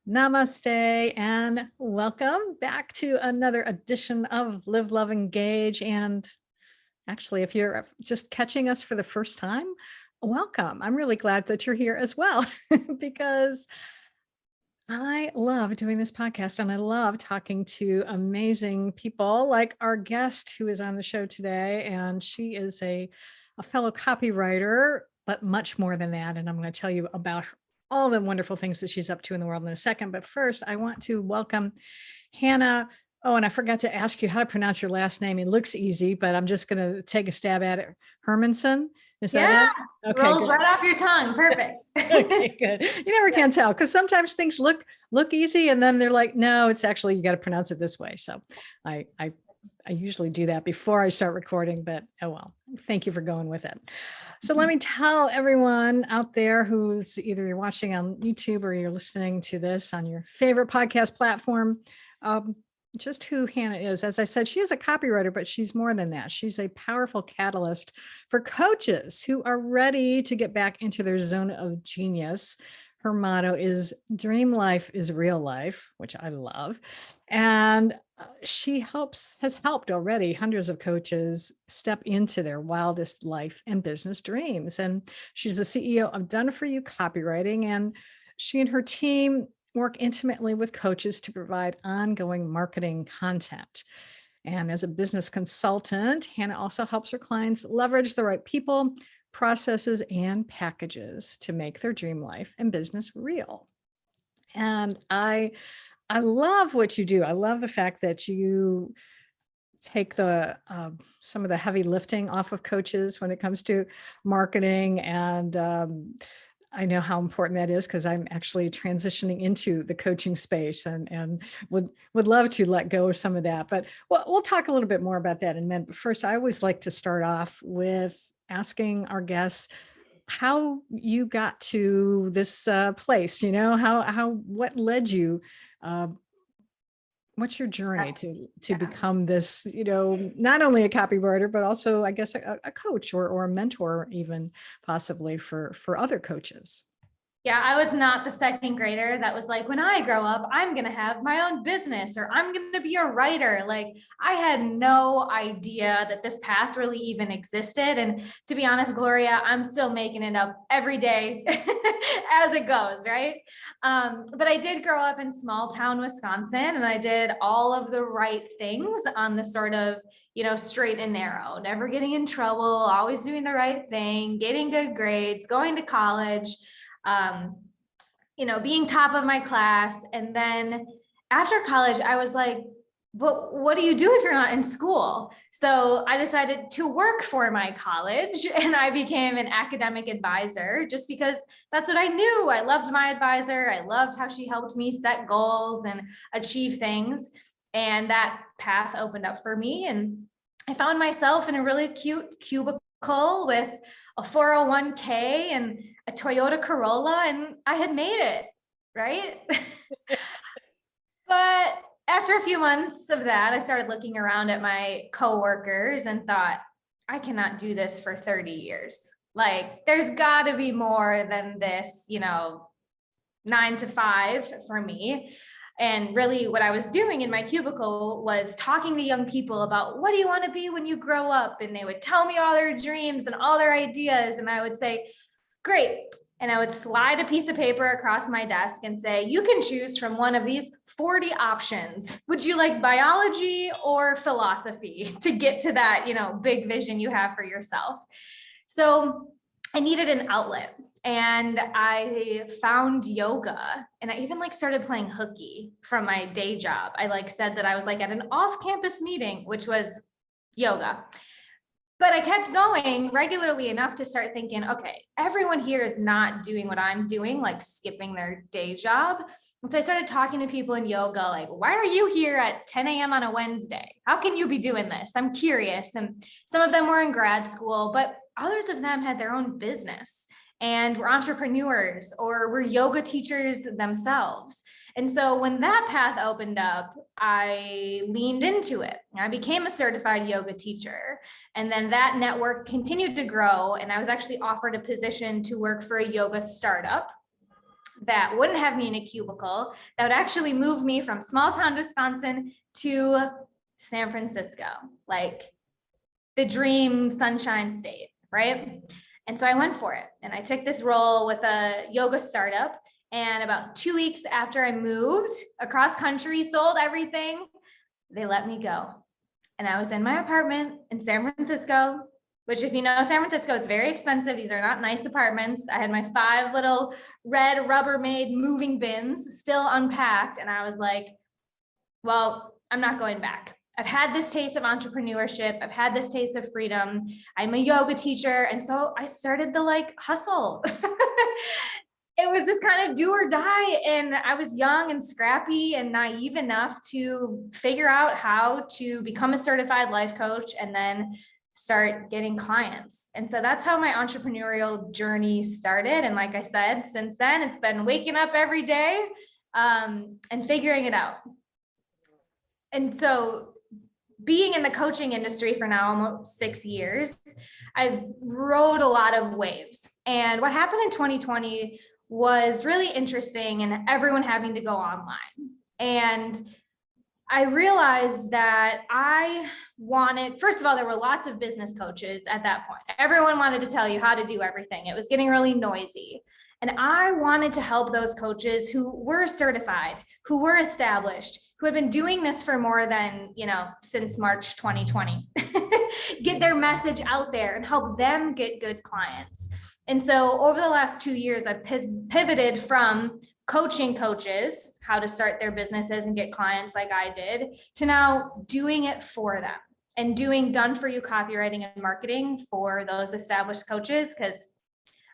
Namaste and welcome back to another edition of Live, Love, Engage. And actually, if you're just catching us for the first time, welcome. I'm really glad that you're here as well because I love doing this podcast and I love talking to amazing people like our guest who is on the show today. And she is a fellow copywriter, but much more than that. And I'm going to tell you about all the wonderful things that she's up to in the world in a second. But first, I want to welcome Hanna. Oh, and I forgot to ask you how to pronounce your last name. It looks easy, but I'm just going to take a stab at it. Hermanson? Is that it? Okay, rolls good. Right off your tongue. Perfect. Okay, good. You never can tell because sometimes things look easy and then they're like, no, it's actually, you got to pronounce it this way. So I usually do that before I start recording, but oh well, thank you for going with it. So let me tell everyone out there who's either you're watching on YouTube or you're listening to this on your favorite podcast platform, just who Hanna is. As I said, she is a copywriter, but she's more than that. She's a powerful catalyst for coaches who are ready to get back into their zone of genius. Her motto is dream life is real life, which I love. And she has helped already hundreds of coaches step into their wildest life and business dreams. And she's the CEO of Done For You Copywriting. And she and her team work intimately with coaches to provide ongoing marketing content. And as a business consultant, Hanna also helps her clients leverage the right people, processes, and packages to make their dream life and business real. And I love what you do. I love the fact that you take the some of the heavy lifting off of coaches when it comes to marketing. And I know how important that is because I'm actually transitioning into the coaching space and would love to let go of some of that. But we'll talk a little bit more about that in a minute. But first, I always like to start off with asking our guests how you got to this place, what led you, what's your journey to become this, not only a copywriter, but also, I guess, a coach or a mentor, even possibly for other coaches. Yeah, I was not the second grader that was like, when I grow up, I'm going to have my own business or I'm going to be a writer. Like, I had no idea that this path really even existed. And to be honest, Gloria, I'm still making it up every day as it goes, right? But I did grow up in small town Wisconsin, and I did all of the right things on the sort of, straight and narrow, never getting in trouble, always doing the right thing, getting good grades, going to college, being top of my class. And then after college, I was like, but what do you do if you're not in school? So I decided to work for my college, and I became an academic advisor just because that's what I knew. I loved my advisor. I loved how she helped me set goals and achieve things. And that path opened up for me. And I found myself in a really cute cubicle with a 401k and a Toyota Corolla, and I had made it, right? But after a few months of that, I started looking around at my coworkers and thought, I cannot do this for 30 years. Like, there's got to be more than this, 9 to 5 for me. And really what I was doing in my cubicle was talking to young people about, what do you want to be when you grow up? And they would tell me all their dreams and all their ideas. And I would say, great. And I would slide a piece of paper across my desk and say, you can choose from one of these 40 options. Would you like biology or philosophy to get to that, big vision you have for yourself? So I needed an outlet, and I found yoga, and I even started playing hooky from my day job. I said that I was at an off-campus meeting, which was yoga. But I kept going regularly enough to start thinking, okay, everyone here is not doing what I'm doing, skipping their day job. And so I started talking to people in yoga, why are you here at 10 a.m. on a Wednesday? How can you be doing this? I'm curious. And some of them were in grad school, but others of them had their own business and were entrepreneurs or were yoga teachers themselves. And so when that path opened up, I leaned into it. I became a certified yoga teacher. And then that network continued to grow. And I was actually offered a position to work for a yoga startup. that wouldn't have me in a cubicle, that would actually move me from small town Wisconsin to San Francisco, like the dream sunshine state, right? And so I went for it. And I took this role with a yoga startup. And about 2 weeks after I moved across country, sold everything, they let me go. And I was in my apartment in San Francisco, which, if you know San Francisco, it's very expensive. These are not nice apartments. I had my 5 little red Rubbermaid moving bins still unpacked. And I was like, well, I'm not going back. I've had this taste of entrepreneurship. I've had this taste of freedom. I'm a yoga teacher. And so I started the hustle. It was just kind of do or die. And I was young and scrappy and naive enough to figure out how to become a certified life coach and then start getting clients. And so that's how my entrepreneurial journey started. And like I said, since then, it's been waking up every day and figuring it out. And so being in the coaching industry for now almost 6 years, I've rode a lot of waves. And what happened in 2020 was really interesting, and everyone having to go online. And I realized that I wanted, first of all, there were lots of business coaches at that point. Everyone wanted to tell you how to do everything. It was getting really noisy. And I wanted to help those coaches who were certified, who were established, who had been doing this for more than, since March 2020, get their message out there and help them get good clients. And so over the last 2 years, I've pivoted from coaching coaches how to start their businesses and get clients like I did, to now doing it for them and doing done for you copywriting and marketing for those established coaches. Because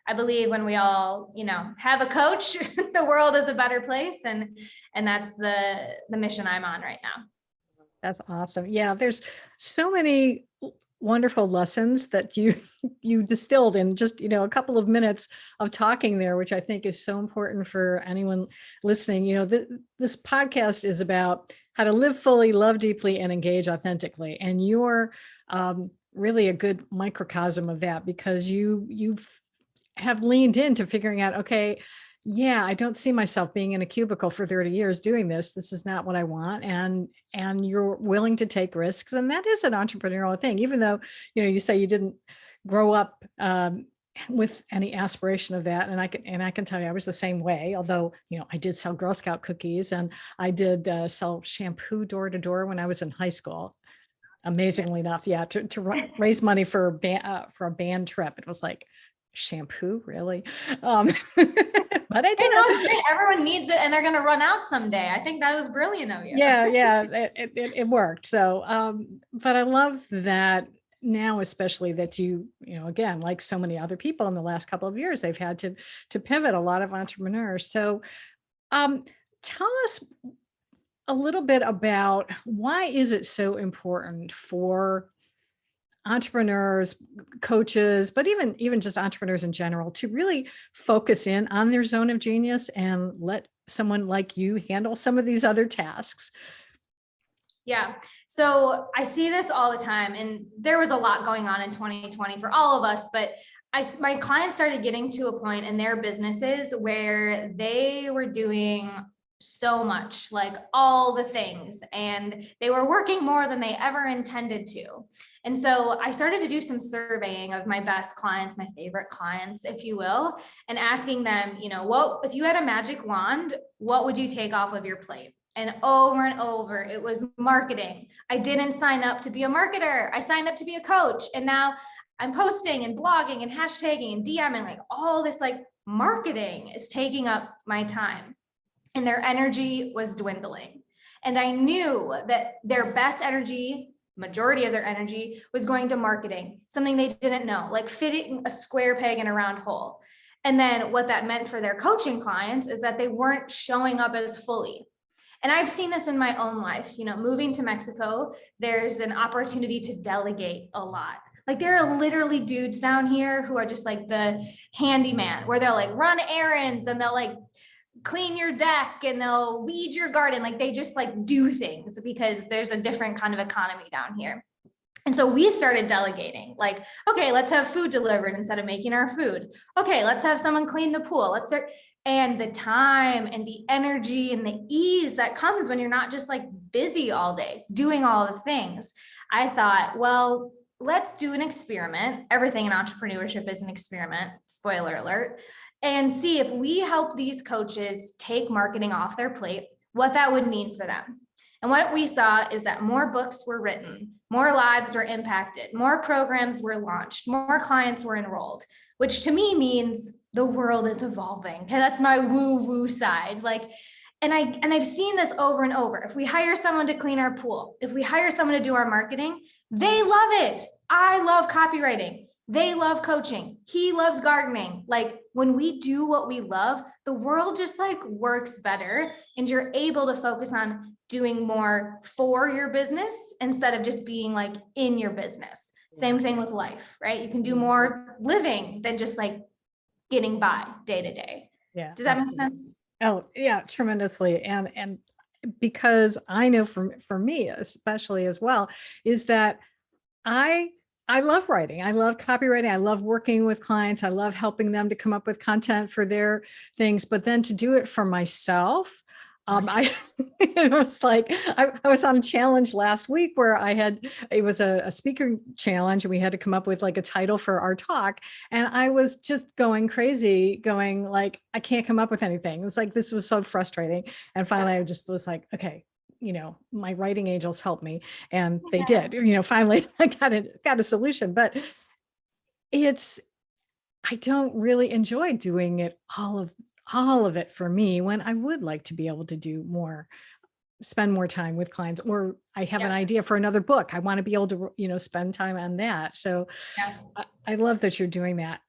I believe when we all, have a coach, the world is a better place. And that's the mission I'm on right now. That's awesome. Yeah, there's so many wonderful lessons that you distilled in just, a couple of minutes of talking there, which I think is so important for anyone listening. This podcast is about how to live fully, love deeply, and engage authentically. And you're really a good microcosm of that, because you have leaned into figuring out, okay, yeah, I don't see myself being in a cubicle for 30 years doing this. This is not what I want. And you're willing to take risks. And that is an entrepreneurial thing, even though, you say you didn't grow up with any aspiration of that. And I can tell you, I was the same way, although, I did sell Girl Scout cookies, and I did sell shampoo door to door when I was in high school. Amazingly enough. Yeah. To raise money for a band trip. It was like, shampoo, really? But I did. Everyone needs it, and they're going to run out someday. I think that was brilliant of you. Yeah, it worked. So, but I love that now, especially that you again, like so many other people in the last couple of years, they've had to pivot. A lot of entrepreneurs. So, tell us a little bit about why is it so important for entrepreneurs, coaches, but even just entrepreneurs in general, to really focus in on their zone of genius and let someone like you handle some of these other tasks? Yeah. So I see this all the time, and there was a lot going on in 2020 for all of us, but my clients started getting to a point in their businesses where they were doing so much, like all the things, and they were working more than they ever intended to. And so I started to do some surveying of my best clients, my favorite clients, if you will, and asking them, what, if you had a magic wand, what would you take off of your plate? And over, it was marketing. I didn't sign up to be a marketer. I signed up to be a coach. And now I'm posting and blogging and hashtagging and DMing, like all this marketing is taking up my time. And their energy was dwindling. And I knew that their best energy, majority of their energy, was going to marketing, something they didn't know, like fitting a square peg in a round hole. And then what that meant for their coaching clients is that they weren't showing up as fully. And I've seen this in my own life, moving to Mexico, there's an opportunity to delegate a lot. Like there are literally dudes down here who are just like the handyman, where they'll run errands and they'll clean your deck and they'll weed your garden. Like they just do things because there's a different kind of economy down here. And so we started delegating, okay, let's have food delivered instead of making our food. Okay, let's have someone clean the pool. and the time and the energy and the ease that comes when you're not just like busy all day doing all the things. I thought, well, let's do an experiment. Everything in entrepreneurship is an experiment, spoiler alert, and see if we help these coaches take marketing off their plate, what that would mean for them. And what we saw is that more books were written, more lives were impacted, more programs were launched, more clients were enrolled, which to me means the world is evolving. Okay, that's my woo-woo side. Like, and I've seen this over and over. If we hire someone to clean our pool, if we hire someone to do our marketing, they love it. I love copywriting. They love coaching. He loves gardening. Like, when we do what we love, the world just like works better, and you're able to focus on doing more for your business instead of just being like in your business. Same thing with life, right? You can do more living than just like getting by day to day. Yeah. Does that make sense? Oh, yeah, tremendously. And because I know for me, especially as well, is that I love writing. I love copywriting. I love working with clients. I love helping them to come up with content for their things, but then to do it for myself, it was like, I was on a challenge last week where it was a speaker challenge, and we had to come up with like a title for our talk. And I was just going crazy, going like, I can't come up with anything. It's like, this was so frustrating. And finally I just was like, okay, my writing angels helped me, and they did, finally I got a solution. But I don't really enjoy doing it, all of it for me, when I would like to be able to do more, spend more time with clients, or I have an idea for another book. I want to be able to, spend time on that. So I love that you're doing that.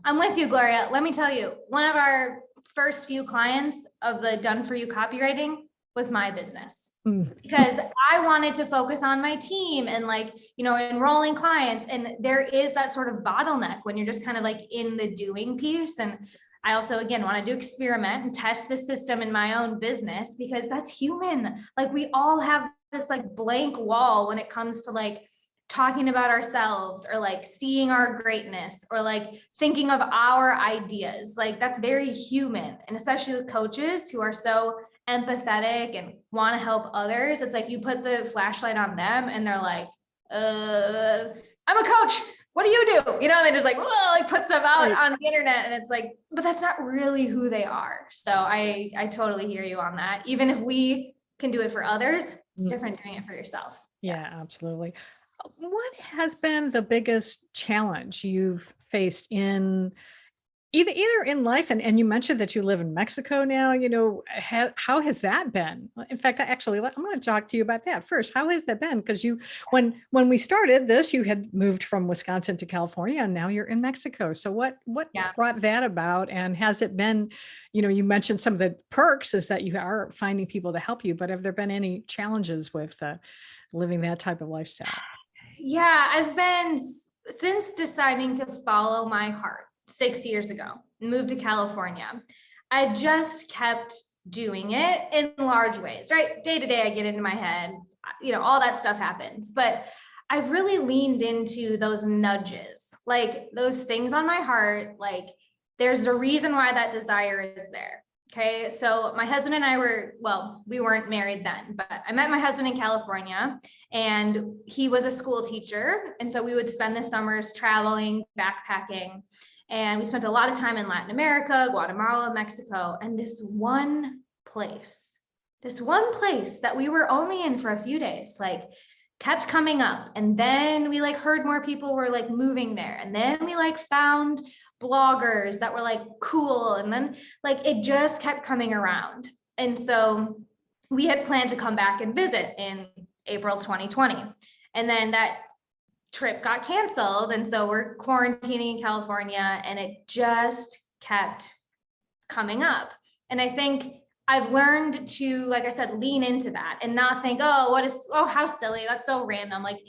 I'm with you, Gloria. Let me tell you, one of our first few clients of the Done For You copywriting was my business, because I wanted to focus on my team and like, enrolling clients. And there is that sort of bottleneck when you're just kind of like in the doing piece. And I also, again, wanted to experiment and test the system in my own business, because that's human. Like, we all have this like blank wall when it comes to like talking about ourselves, or like seeing our greatness, or like thinking of our ideas. Like, that's very human. And especially with coaches who are so empathetic and want to help others, it's like you put the flashlight on them and they're like, I'm a coach, what do you do? They just like, like put stuff out on the internet, and it's like, but that's not really who they are. So I totally hear you on that. Even if we can do it for others, it's different doing it for yourself. Yeah, absolutely. What has been the biggest challenge you've faced in either in life, and you mentioned that you live in Mexico now, how has that been? In fact, I'm going to talk to you about that first. How has that been? Because when we started this, you had moved from Wisconsin to California, and now you're in Mexico. So what brought that about? And has it been, you mentioned some of the perks is that you are finding people to help you, but have there been any challenges with living that type of lifestyle? Yeah, I've been, since deciding to follow my heart 6 years ago, moved to California, I just kept doing it in large ways, right? Day to day, I get into my head, all that stuff happens, but I've really leaned into those nudges, like those things on my heart. Like, there's a reason why that desire is there. Okay. So my husband and I we weren't married then, but I met my husband in California, and he was a school teacher. And so we would spend the summers traveling, backpacking, and we spent a lot of time in Latin America, Guatemala, Mexico. And this one place that we were only in for a few days, like, kept coming up. And then we like heard more people were like moving there. And then we like found bloggers that were like cool. And then like it just kept coming around. And so we had planned to come back and visit in April 2020. And then that trip got canceled. And so we're quarantining in California, and it just kept coming up. And I think I've learned to, like I said, lean into that and not think, how silly, that's so random. Like,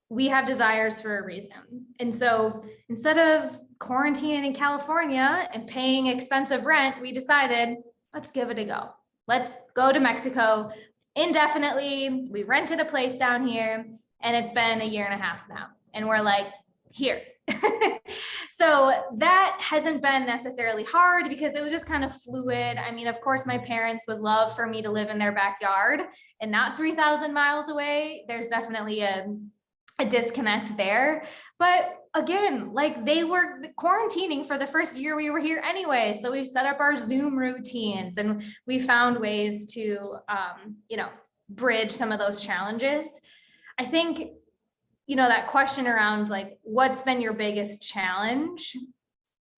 we have desires for a reason. And so instead of quarantining in California and paying expensive rent, we decided, let's give it a go. Let's go to Mexico indefinitely. We rented a place down here, and it's been 1.5 years now. And we're like, here. So that hasn't been necessarily hard because it was just kind of fluid. I mean, of course, my parents would love for me to live in their backyard and not 3,000 miles away. There's definitely a disconnect there. But again, like they were quarantining for the first year we were here anyway. So we've set up our Zoom routines and we found ways to, bridge some of those challenges. I think, that question around like, what's been your biggest challenge?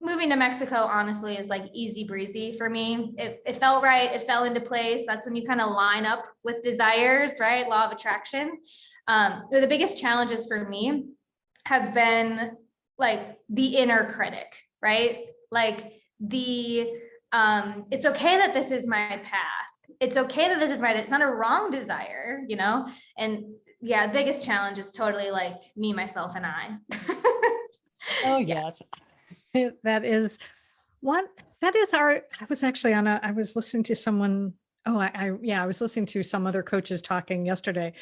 Moving to Mexico, honestly, is like easy breezy for me. It felt right. It fell into place. That's when you kind of line up with desires, right? Law of attraction. But the biggest challenges for me have been like the inner critic, right? Like it's okay that this is my path. It's okay that it's not a wrong desire, and yeah, the biggest challenge is totally like me, myself, and I. Oh, yes. That is I was actually I was listening to someone. Oh, I was listening to some other coaches talking yesterday.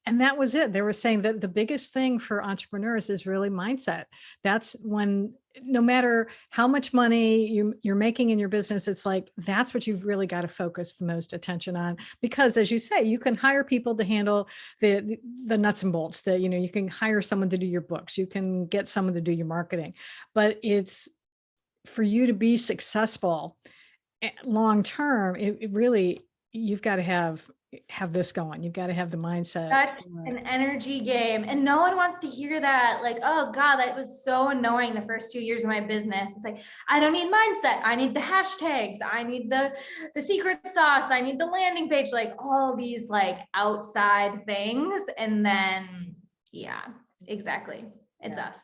And that was it. They were saying that the biggest thing for entrepreneurs is really mindset. That's when, no matter how much money you're making in your business, it's like, that's what you've really got to focus the most attention on. Because as you say, you can hire people to handle the nuts and bolts, that, you can hire someone to do your books, you can get someone to do your marketing, but it's for you to be successful long term, it really, you've got to have this going. You've got to have the mindset. That's an energy game. And no one wants to hear that. Like, oh God, that was so annoying the first 2 years of my business. It's like, I don't need mindset. I need the hashtags. I need the secret sauce. I need the landing page, like all these like outside things. And then, yeah, exactly. It's us.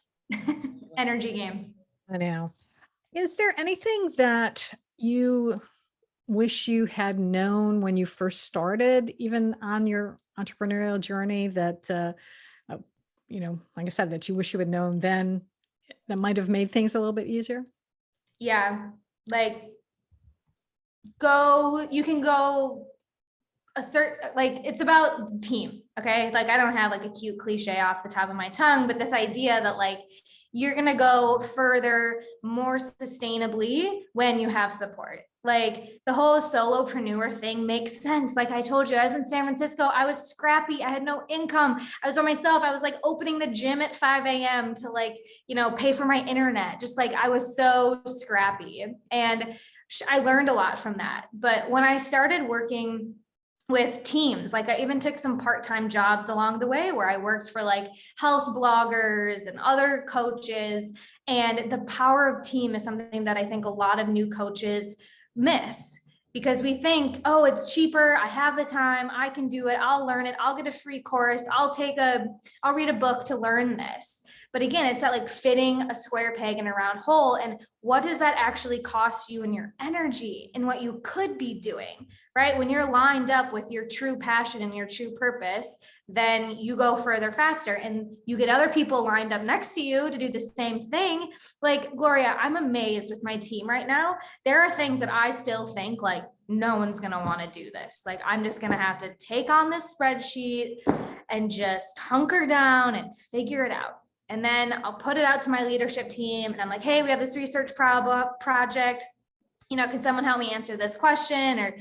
Energy game. I know. Is there anything that you wish you had known when you first started, even on your entrepreneurial journey, that, like I said, that you wish you had known then, that might have made things a little bit easier? Yeah. Like you can go it's about team. Okay. Like I don't have like a cute cliche off the top of my tongue, but this idea that like, you're going to go further, more sustainably when you have support. Like the whole solopreneur thing makes sense. Like I told you, I was in San Francisco. I was scrappy. I had no income. I was by myself. I was like opening the gym at 5 a.m. to like, pay for my internet. Just like, I was so scrappy, and I learned a lot from that. But when I started working with teams, like I even took some part-time jobs along the way where I worked for like health bloggers and other coaches. And the power of team is something that I think a lot of new coaches miss, because we think, oh, it's cheaper. I have the time. I can do it. I'll learn it. I'll get a free course. I'll read a book to learn this. But again, it's that like fitting a square peg in a round hole. And what does that actually cost you in your energy and what you could be doing, right? When you're lined up with your true passion and your true purpose, then you go further faster and you get other people lined up next to you to do the same thing. Like Gloria, I'm amazed with my team right now. There are things that I still think like, no one's going to want to do this. Like, I'm just going to have to take on this spreadsheet and just hunker down and figure it out. And then I'll put it out to my leadership team and I'm like, hey, we have this research project. Can someone help me answer this question? Or,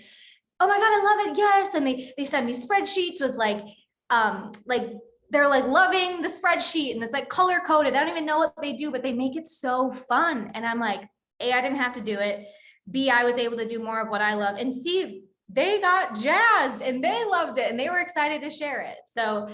oh my God, I love it. Yes. And they send me spreadsheets with they're like loving the spreadsheet and it's like color coded. I don't even know what they do, but they make it so fun. And I'm like, A, I didn't have to do it. B, I was able to do more of what I love. And C, they got jazzed and they loved it and they were excited to share it. So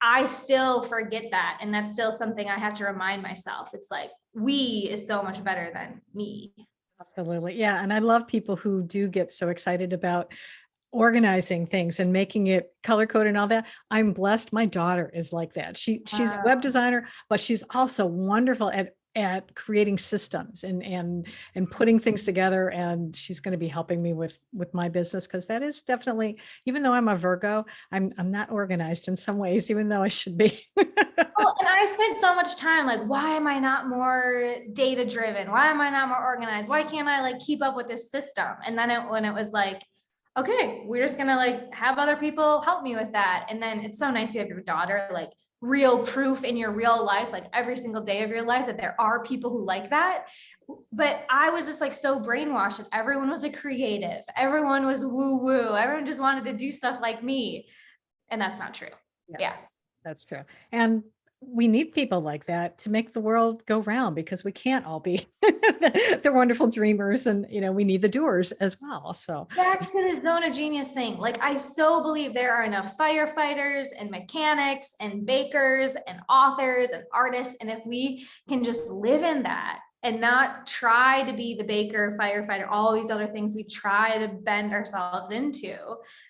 I still forget that. And that's still something I have to remind myself. It's like, we is so much better than me. Absolutely. Yeah. And I love people who do get so excited about organizing things and making it color coded and all that. I'm blessed. My daughter is like that. She's a web designer, but she's also wonderful at creating systems and putting things together. And she's going to be helping me with my business, because that is definitely, even though I'm a Virgo, I'm not organized in some ways, even though I should be. Well, and I spent so much time like, why am I not more data driven? Why am I not more organized? Why can't I like keep up with this system? And then when it was like, okay, we're just going to like have other people help me with that. And then it's so nice you have your daughter like real proof in your real life, like every single day of your life, that there are people who like that. But I was just like so brainwashed that everyone was a creative, everyone was woo woo, everyone just wanted to do stuff like me. And that's not true. Yeah. That's true. And we need people like that to make the world go round, because we can't all be the wonderful dreamers, and we need the doers as well. So Back to the zone of genius thing. Like, I so believe there are enough firefighters and mechanics and bakers and authors and artists. And if we can just live in that and not try to be the baker, firefighter, all these other things we try to bend ourselves into,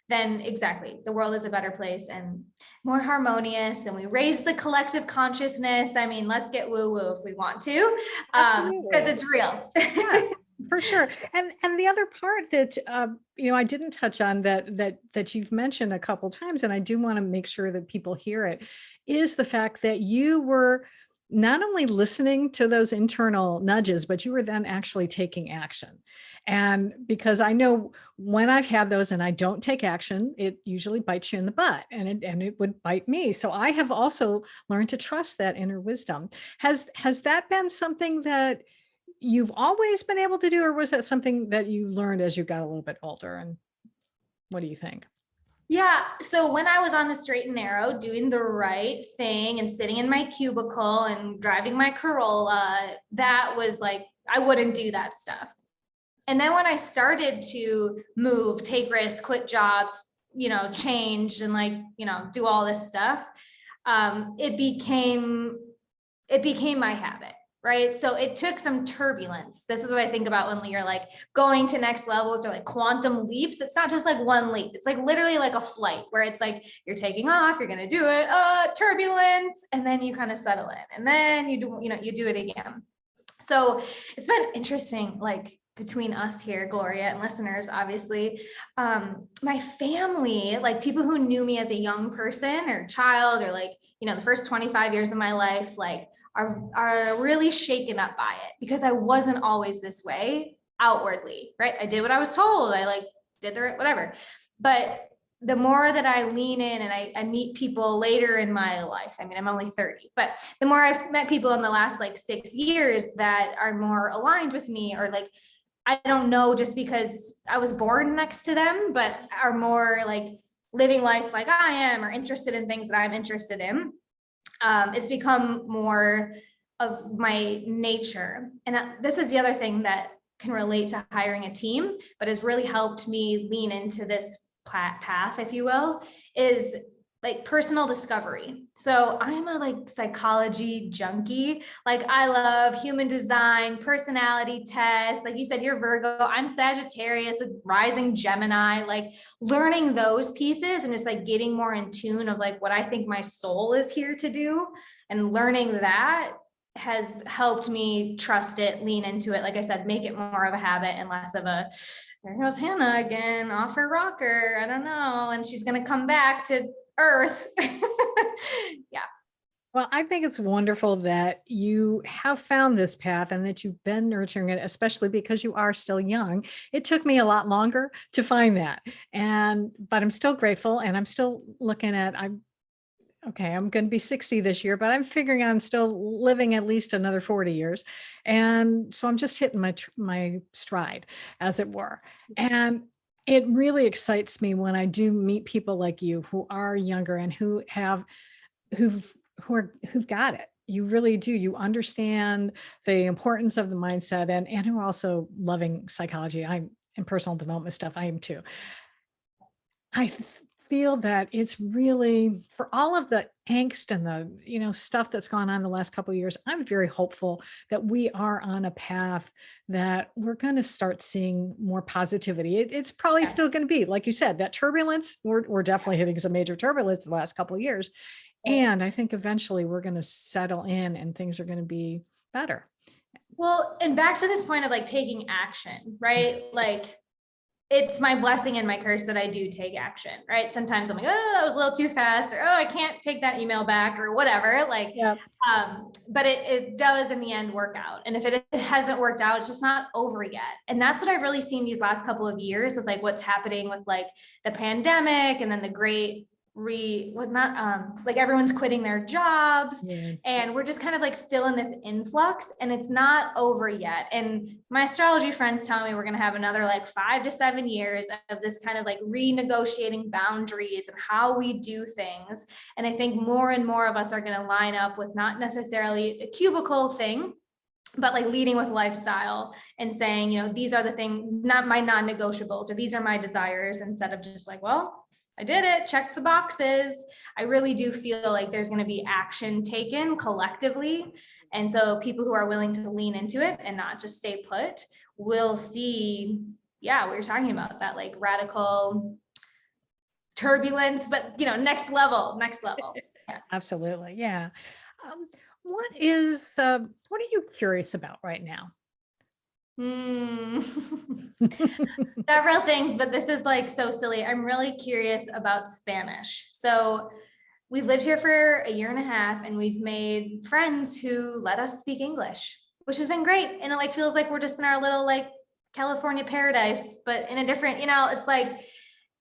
then exactly, the world is a better place and more harmonious, and we raise the collective consciousness. I mean, let's get woo-woo if we want to, because it's real. Yeah, for sure. And the other part that I didn't touch on that you've mentioned a couple times, and I do want to make sure that people hear it, is the fact that you were not only listening to those internal nudges, but you were then actually taking action. And because I know when I've had those and I don't take action, it usually bites you in the butt, and it would bite me. So I have also learned to trust that inner wisdom. Has that been something that you've always been able to do, or was that something that you learned as you got a little bit older? And what do you think? Yeah. So when I was on the straight and narrow, doing the right thing and sitting in my cubicle and driving my Corolla, that was like, I wouldn't do that stuff. And then when I started to move, take risks, quit jobs, change and do all this stuff, it became my habit. Right. So it took some turbulence. This is what I think about when you're like going to next levels or like quantum leaps. It's not just like one leap. It's like literally like a flight where it's like you're taking off, you're going to do it, turbulence, and then you kind of settle in, and then you do it again. So it's been interesting, like between us here, Gloria, and listeners, obviously, my family, like people who knew me as a young person or child, or like, the first 25 years of my life, like are really shaken up by it, because I wasn't always this way outwardly, right? I did what I was told. I did the right, whatever. But the more that I lean in and I meet people later in my life, I mean, I'm only 30, but the more I've met people in the last 6 years that are more aligned with me, or I don't know, just because I was born next to them, but are more living life like I am, or interested in things that I'm interested in. It's become more of my nature. And this is the other thing that can relate to hiring a team, but has really helped me lean into this path, if you will, is personal discovery. So I'm a psychology junkie. I love human design, personality tests. Like you said, you're Virgo, I'm Sagittarius, a rising Gemini, learning those pieces and just getting more in tune of what I think my soul is here to do, and learning that has helped me trust it, lean into it. Like I said, make it more of a habit and less of a, there goes Hanna again, off her rocker, I don't know, and she's going to come back to earth. Yeah. Well, I think it's wonderful that you have found this path and that you've been nurturing it, especially because you are still young. It took me a lot longer to find that. But I'm still grateful, and I'm still looking at, I'm going to be 60 this year, but I'm figuring I'm still living at least another 40 years. And so I'm just hitting my stride, as it were. And it really excites me when I do meet people like you who are younger and who've got it. You really do. You understand the importance of the mindset, and who are also loving psychology. I'm in personal development stuff. I am too. I feel that it's really, for all of the angst and the stuff that's gone on the last couple of years, I'm very hopeful that we are on a path that we're going to start seeing more positivity. It's probably still going to be, like you said, that turbulence. We're definitely hitting some major turbulence the last couple of years, and I think eventually we're going to settle in and things are going to be better. Well, and back to this point of taking action, right? It's my blessing and my curse that I do take action, right? Sometimes I'm like, oh, that was a little too fast, or, oh, I can't take that email back, or whatever. But it does in the end work out. And if it hasn't worked out, it's just not over yet. And that's what I've really seen these last couple of years with what's happening with the pandemic, and then the great like everyone's quitting their jobs, Yeah. and we're just kind of like still in this influx, and it's not over yet. And my astrology friends tell me we're going to have another like 5 to 7 years of this kind of like renegotiating boundaries and how we do things. And I think more and more of us are going to line up with not necessarily a cubicle thing, but like leading with lifestyle and saying, you know, these are the things, not my non-negotiables, or these are my desires, instead of just like, well, I did it, check the boxes. I really do feel like there's going to be action taken collectively. And so people who are willing to lean into it and not just stay put will see, yeah, what you're talking about, that like radical turbulence, but you know, next level. Yeah. Absolutely. Yeah. What are you curious about right now? Several things, but this is like so silly. I'm really curious about Spanish. So we've lived here for a year and a half, and we've made friends who let us speak English, which has been great. And it like feels like we're just in our little like California paradise, but in a different, you know, it's like,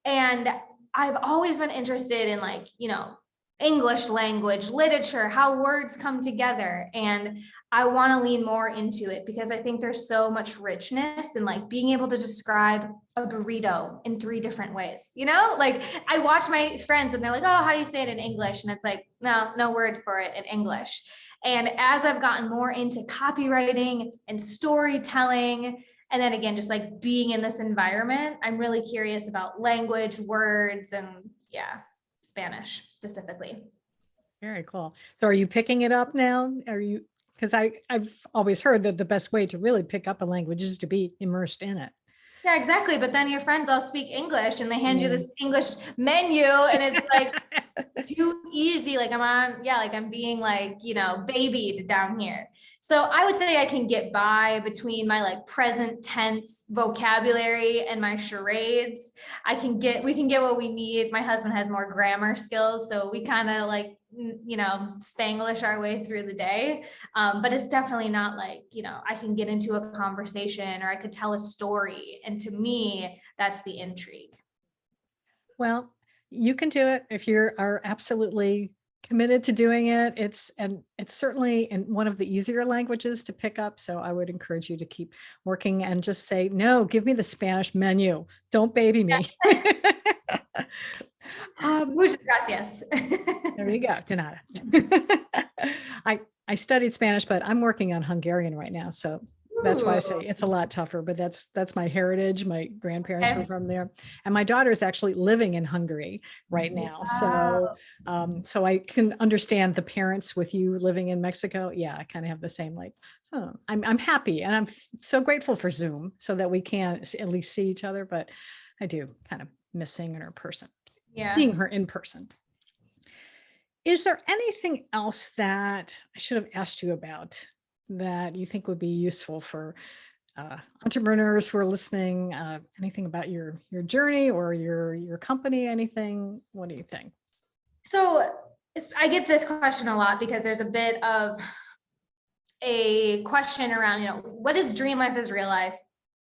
and I've always been interested in like, you know, English language, literature, how words come together. And I want to lean more into it because I think there's so much richness in like being able to describe a burrito in 3 different ways. You know, like I watch my friends and they're like, oh, how do you say it in English? And it's like, no word for it in English. And as I've gotten more into copywriting and storytelling, and then again, just like being in this environment, I'm really curious about language, words, and yeah, Spanish specifically. Very cool. So are you picking it up now? Because I've always heard that the best way to really pick up a language is to be immersed in it. Yeah, exactly. But then your friends all speak English and they hand you this English menu and it's like too easy. Like I'm being like, you know, babied down here. So I would say I can get by between my like present tense vocabulary and my charades. We can get what we need. My husband has more grammar skills. So we kind of like, you know, Spanglish our way through the day. But it's definitely not like, you know, I can get into a conversation or I could tell a story. And to me, that's the intrigue. Well, you can do it if you are absolutely committed to doing it. It's certainly in one of the easier languages to pick up. So I would encourage you to keep working and just say, no, give me the Spanish menu. Don't baby me. Muchas gracias. There you go, de nada. I studied Spanish, but I'm working on Hungarian right now. So that's why I say it's a lot tougher, but that's my heritage. My grandparents were from there. And my daughter is actually living in Hungary right now. Wow. So I can understand the parents with you living in Mexico. Yeah, I kind of have the same, like, oh, I'm happy. And I'm so grateful for Zoom so that we can at least see each other, but I do kind of miss seeing her in person. Yeah. Seeing her in person. Is there anything else that I should have asked you about that you think would be useful for entrepreneurs who are listening? Anything about your journey or your company? Anything? What do you think? So I get this question a lot because there's a bit of a question around, you know, what is dream life is real life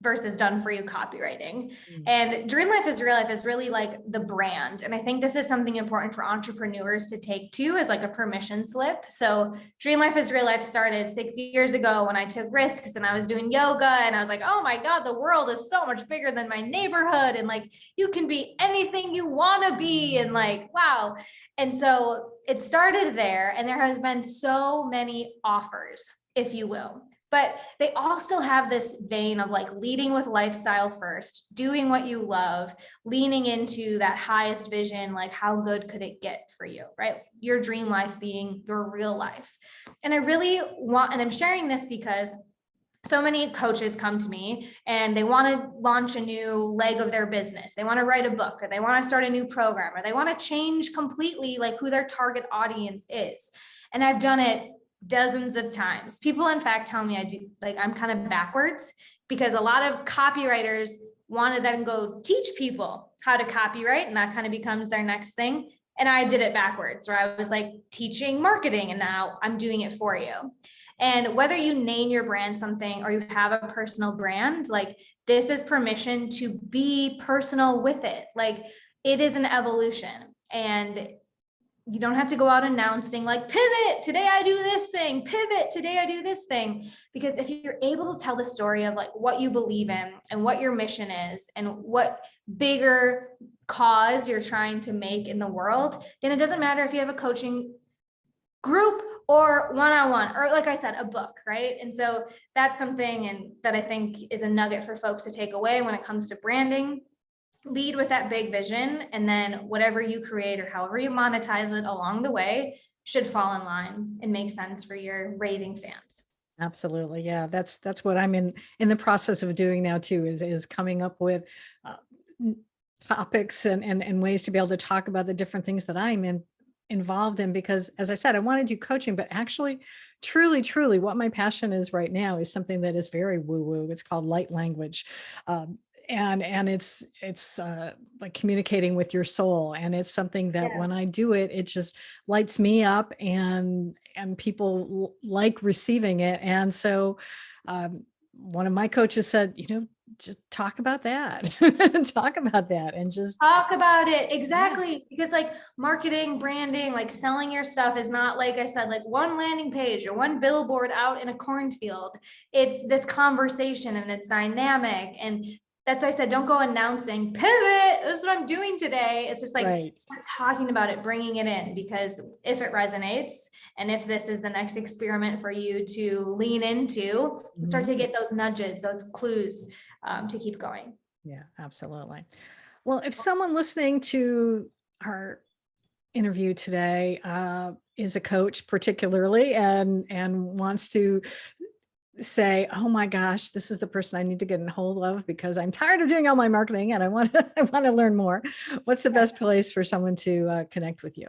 versus done for you copywriting. And dream life is real life is really like the brand. And I think this is something important for entrepreneurs to take too, as like a permission slip. So dream life is real life started 6 years ago when I took risks and I was doing yoga and I was like, oh my God, the world is so much bigger than my neighborhood. And like, you can be anything you want to be. And like, wow. And so it started there, and there has been so many offers, if you will. But they also have this vein of like leading with lifestyle first, doing what you love, leaning into that highest vision, like how good could it get for you, right? Your dream life being your real life. And I really want, and I'm sharing this because so many coaches come to me and they want to launch a new leg of their business. They want to write a book, or they want to start a new program, or they want to change completely like who their target audience is. And I've done it dozens of times. People, in fact, tell me I'm kind of backwards, because a lot of copywriters want to then go teach people how to copyright, and that kind of becomes their next thing. And I did it backwards, where I was like teaching marketing, and now I'm doing it for you. And whether you name your brand something or you have a personal brand, like this is permission to be personal with it. Like it is an evolution. And you don't have to go out announcing like, pivot, today I do this thing, pivot, today I do this thing. Because if you're able to tell the story of like what you believe in and what your mission is and what bigger cause you're trying to make in the world, then it doesn't matter if you have a coaching group or one-on-one, or like I said, a book, right? And so that's something and that I think is a nugget for folks to take away when it comes to branding. Lead with that big vision, and then whatever you create or however you monetize it along the way should fall in line and make sense for your raving fans. Absolutely. Yeah. That's what I'm in the process of doing now too, is coming up with topics and ways to be able to talk about the different things that I'm involved in, because as I said, I want to do coaching, but actually truly what my passion is right now is something that is very woo-woo. It's called light language. And it's like communicating with your soul. And it's something that when I do it, it just lights me up, and people like receiving it. And so one of my coaches said, just talk about that, talk about that, and just talk about it. Exactly. Because like marketing, branding, like selling your stuff is not, like I said, like one landing page or one billboard out in a cornfield. It's this conversation and it's dynamic. And that's why I said, don't go announcing pivot. This is what I'm doing today. It's just like, start talking about it, bringing it in, because if it resonates and if this is the next experiment for you to lean into, start to get those nudges, those clues to keep going. Yeah, absolutely. Well, if someone listening to our interview today is a coach particularly and wants to say, oh my gosh, this is the person I need to get in hold of because I'm tired of doing all my marketing and I want to learn more. What's the best place for someone to connect with you?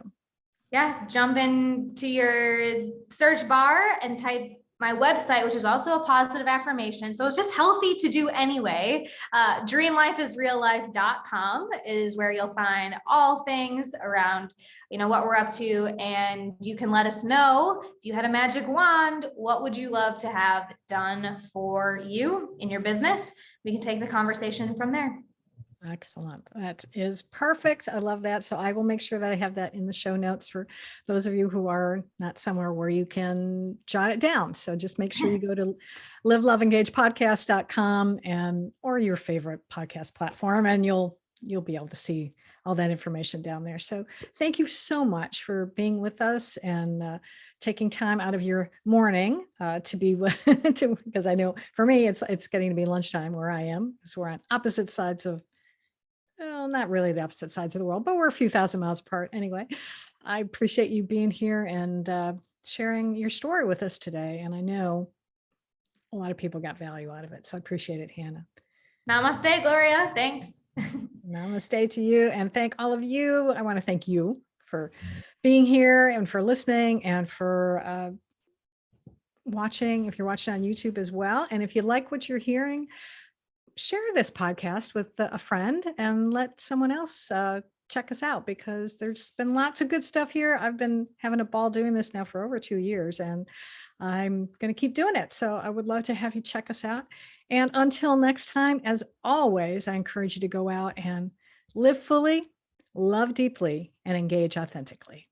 Yeah, jump into your search bar and type my website, which is also a positive affirmation. So it's just healthy to do anyway. Dreamlifeisreallife.com is where you'll find all things around, what we're up to. And you can let us know if you had a magic wand, what would you love to have done for you in your business? We can take the conversation from there. Excellent. That is perfect. I love that. So I will make sure that I have that in the show notes for those of you who are not somewhere where you can jot it down. So just make sure you go to liveloveengagepodcast.com or your favorite podcast platform, and you'll be able to see all that information down there. So thank you so much for being with us and taking time out of your morning to be because I know for me, it's getting to be lunchtime where I am, because we're on opposite sides of, well, not really the opposite sides of the world, but we're a few thousand miles apart. Anyway, I appreciate you being here and sharing your story with us today. And I know a lot of people got value out of it. So I appreciate it, Hanna. Namaste, Gloria. Thanks. Namaste to you. And thank all of you. I want to thank you for being here and for listening and for watching, if you're watching on YouTube as well. And if you like what you're hearing, share this podcast with a friend and let someone else check us out, because there's been lots of good stuff here. I've been having a ball doing this now for over 2 years, and I'm going to keep doing it. So I would love to have you check us out. And until next time, as always, I encourage you to go out and live fully, love deeply, and engage authentically.